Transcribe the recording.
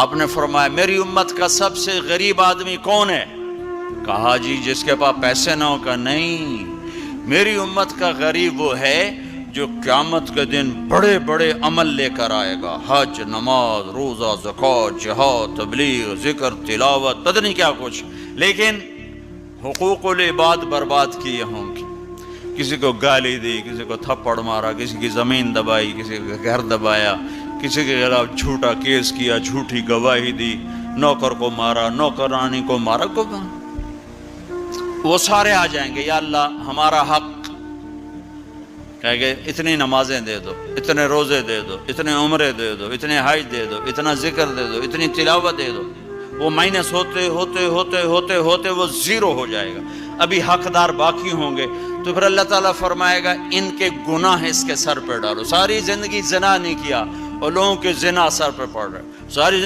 آپ نے فرمایا میری امت کا سب سے غریب آدمی کون ہے؟ کہا جی جس کے پاس پیسے نہ ہو. کا نہیں، میری امت کا غریب وہ ہے جو قیامت کے دن بڑے بڑے عمل لے کر آئے گا، حج، نماز، روزہ، زکوٰۃ، جہاد، تبلیغ، ذکر، تلاوت، پتہ نہیں کیا کچھ، لیکن حقوق العباد برباد کیے ہوں گے. کسی کو گالی دی، کسی کو تھپڑ مارا، کسی کی زمین دبائی، کسی کا گھر دبایا، کسی کے خلاف جھوٹا کیس کیا، جھوٹی گواہی دی، نوکر کو مارا، نوکرانی کو مارا. وہ سارے آ جائیں گے، یا اللہ ہمارا حق، کہے گے اتنی نمازیں دے دو، اتنے روزے دے دو، اتنے عمرے دے دو، اتنے حج دے دو، اتنا ذکر دے دو، اتنی تلاوت دے دو. وہ مائنس ہوتے ہوتے ہوتے ہوتے ہوتے وہ زیرو ہو جائے گا. ابھی حقدار باقی ہوں گے تو پھر اللہ تعالیٰ فرمائے گا ان کے گناہ اس کے سر پہ ڈالو. ساری زندگی زنا نہیں کیا اور لوگوں کے زنا سر پہ پڑ رہے، ساری